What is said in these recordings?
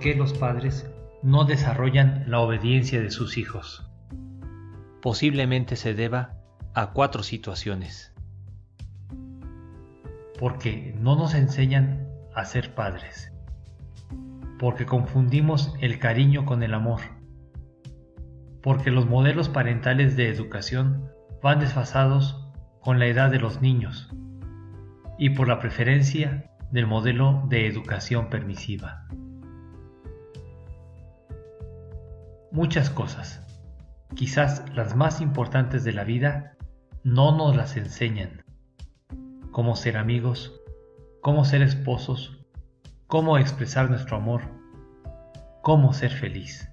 qué los padres no desarrollan la obediencia de sus hijos. Posiblemente se deba a 4 situaciones. Porque no nos enseñan a ser padres. Porque confundimos el cariño con el amor. Porque los modelos parentales de educación van desfasados con la edad de los niños. Y por la preferencia del modelo de educación permisiva. Muchas cosas, quizás las más importantes de la vida, no nos las enseñan. Cómo ser amigos, cómo ser esposos, cómo expresar nuestro amor, cómo ser feliz.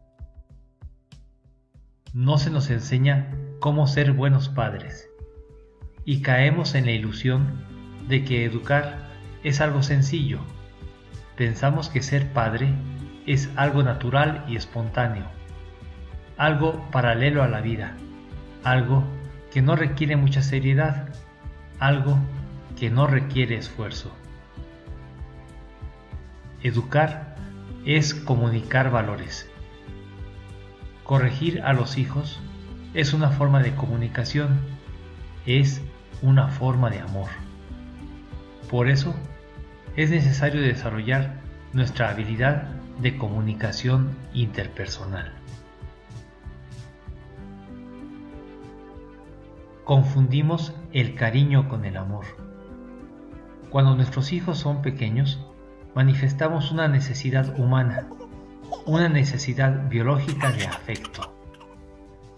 No se nos enseña cómo ser buenos padres, y caemos en la ilusión de que educar es algo sencillo. Pensamos que ser padre es algo natural y espontáneo, algo paralelo a la vida, algo que no requiere mucha seriedad, algo que no requiere esfuerzo. Educar es comunicar valores. Corregir a los hijos es una forma de comunicación, es una forma de amor. Por eso, es necesario desarrollar nuestra habilidad de comunicación interpersonal. Confundimos el cariño con el amor. Cuando nuestros hijos son pequeños, manifestamos una necesidad humana, una necesidad biológica de afecto,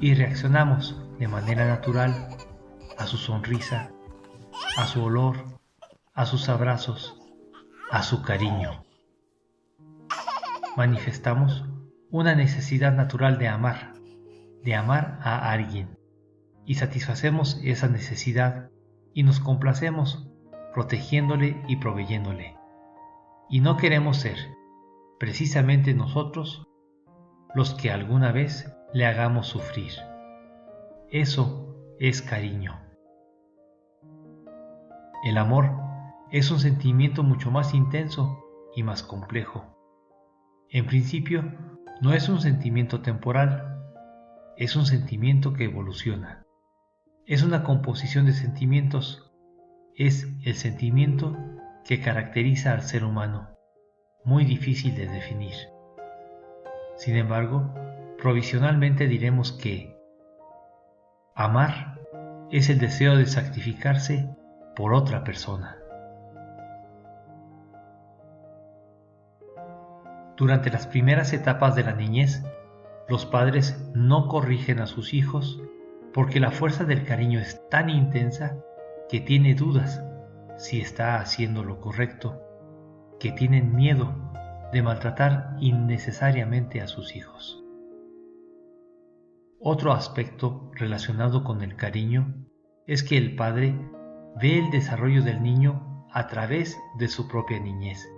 y reaccionamos de manera natural a su sonrisa, a su olor, a sus abrazos, a su cariño. Manifestamos una necesidad natural de amar a alguien, y satisfacemos esa necesidad y nos complacemos protegiéndole y proveyéndole. Y no queremos ser, precisamente nosotros, los que alguna vez le hagamos sufrir. Eso es cariño. El amor es un sentimiento mucho más intenso y más complejo. En principio, no es un sentimiento temporal, es un sentimiento que evoluciona. Es una composición de sentimientos, es el sentimiento que caracteriza al ser humano, muy difícil de definir. Sin embargo, provisionalmente diremos que amar es el deseo de sacrificarse por otra persona. Durante las primeras etapas de la niñez, los padres no corrigen a sus hijos porque la fuerza del cariño es tan intensa que tiene dudas si está haciendo lo correcto, que tienen miedo de maltratar innecesariamente a sus hijos. Otro aspecto relacionado con el cariño es que el padre ve el desarrollo del niño a través de su propia niñez.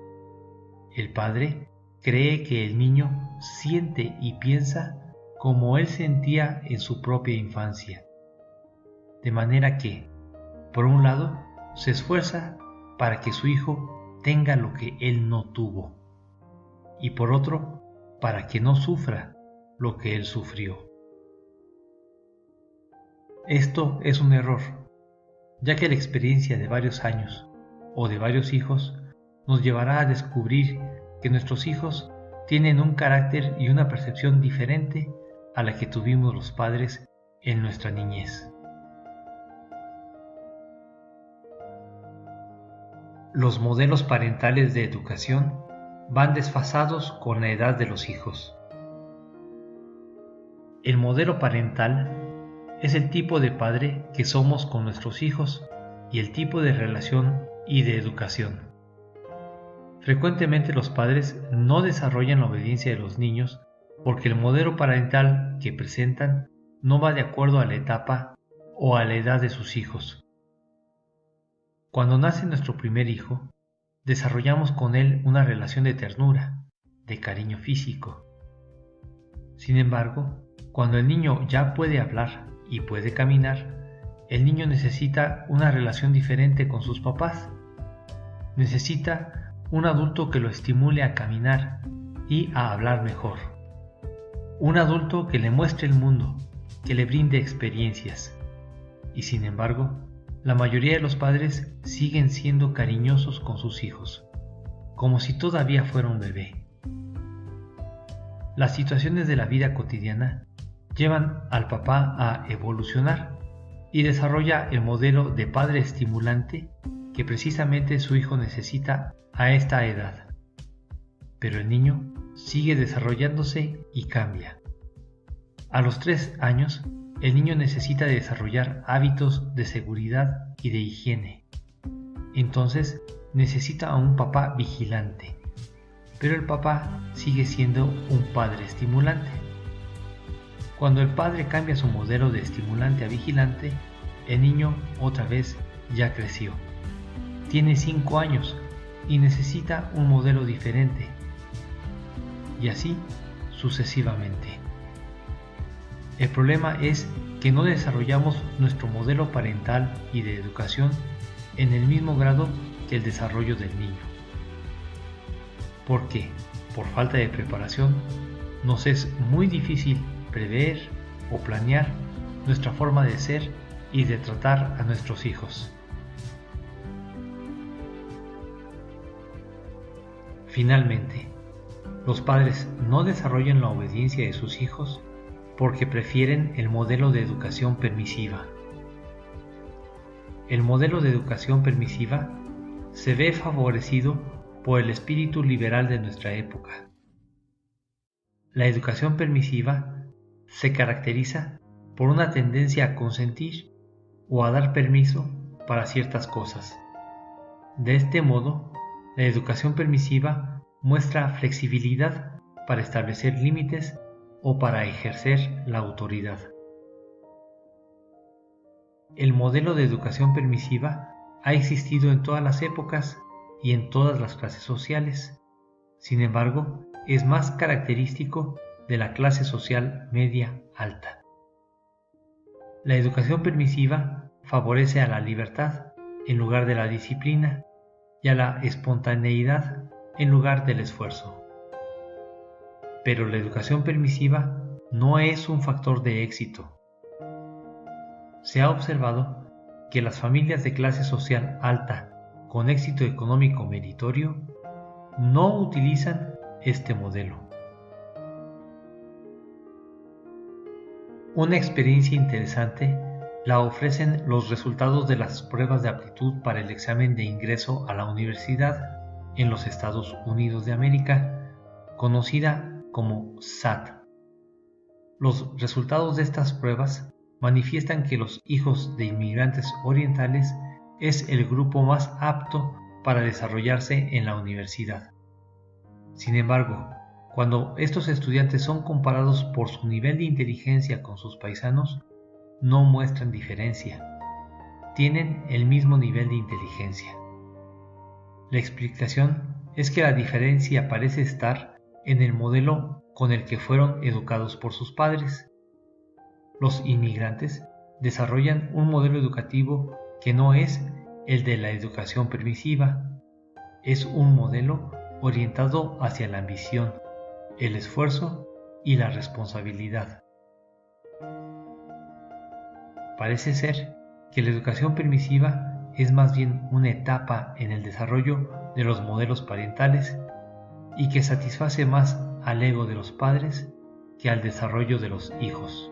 El padre cree que el niño siente y piensa como él sentía en su propia infancia. De manera que, por un lado, se esfuerza para que su hijo tenga lo que él no tuvo, y por otro, para que no sufra lo que él sufrió. Esto es un error, ya que la experiencia de varios años o de varios hijos nos llevará a descubrir que nuestros hijos tienen un carácter y una percepción diferente a la que tuvimos los padres en nuestra niñez. Los modelos parentales de educación van desfasados con la edad de los hijos. El modelo parental es el tipo de padre que somos con nuestros hijos y el tipo de relación y de educación. Frecuentemente los padres no desarrollan la obediencia de los niños porque el modelo parental que presentan no va de acuerdo a la etapa o a la edad de sus hijos. Cuando nace nuestro primer hijo, desarrollamos con él una relación de ternura, de cariño físico. Sin embargo, cuando el niño ya puede hablar y puede caminar, el niño necesita una relación diferente con sus papás. Necesita un adulto que lo estimule a caminar, y a hablar mejor. Un adulto que le muestre el mundo, que le brinde experiencias. Y sin embargo, la mayoría de los padres siguen siendo cariñosos con sus hijos, como si todavía fuera un bebé. Las situaciones de la vida cotidiana llevan al papá a evolucionar y desarrolla el modelo de padre estimulante que precisamente su hijo necesita a esta edad. Pero el niño sigue desarrollándose y cambia. A los 3 años, el niño necesita desarrollar hábitos de seguridad y de higiene. Entonces, necesita a un papá vigilante. Pero el papá sigue siendo un padre estimulante. Cuando el padre cambia su modelo de estimulante a vigilante, el niño otra vez ya creció. Tiene 5 años y necesita un modelo diferente. Y así sucesivamente. El problema es que no desarrollamos nuestro modelo parental y de educación en el mismo grado que el desarrollo del niño. Porque, por falta de preparación, nos es muy difícil prever o planear nuestra forma de ser y de tratar a nuestros hijos. Finalmente, los padres no desarrollan la obediencia de sus hijos porque prefieren el modelo de educación permisiva. El modelo de educación permisiva se ve favorecido por el espíritu liberal de nuestra época. La educación permisiva se caracteriza por una tendencia a consentir o a dar permiso para ciertas cosas. De este modo, la educación permisiva muestra flexibilidad para establecer límites o para ejercer la autoridad. El modelo de educación permisiva ha existido en todas las épocas y en todas las clases sociales. Sin embargo, es más característico de la clase social media alta. La educación permisiva favorece a la libertad en lugar de la disciplina y a la espontaneidad en lugar del esfuerzo. Pero la educación permisiva no es un factor de éxito. Se ha observado que las familias de clase social alta con éxito económico meritorio no utilizan este modelo. Una experiencia interesante la ofrecen los resultados de las pruebas de aptitud para el examen de ingreso a la universidad en los Estados Unidos de América, conocida como SAT. Los resultados de estas pruebas manifiestan que los hijos de inmigrantes orientales es el grupo más apto para desarrollarse en la universidad. Sin embargo, cuando estos estudiantes son comparados por su nivel de inteligencia con sus paisanos, no muestran diferencia. Tienen el mismo nivel de inteligencia. La explicación es que la diferencia parece estar en el modelo con el que fueron educados por sus padres. Los inmigrantes desarrollan un modelo educativo que no es el de la educación permisiva. Es un modelo orientado hacia la ambición, el esfuerzo y la responsabilidad. Parece ser que la educación permisiva es más bien una etapa en el desarrollo de los modelos parentales y que satisface más al ego de los padres que al desarrollo de los hijos.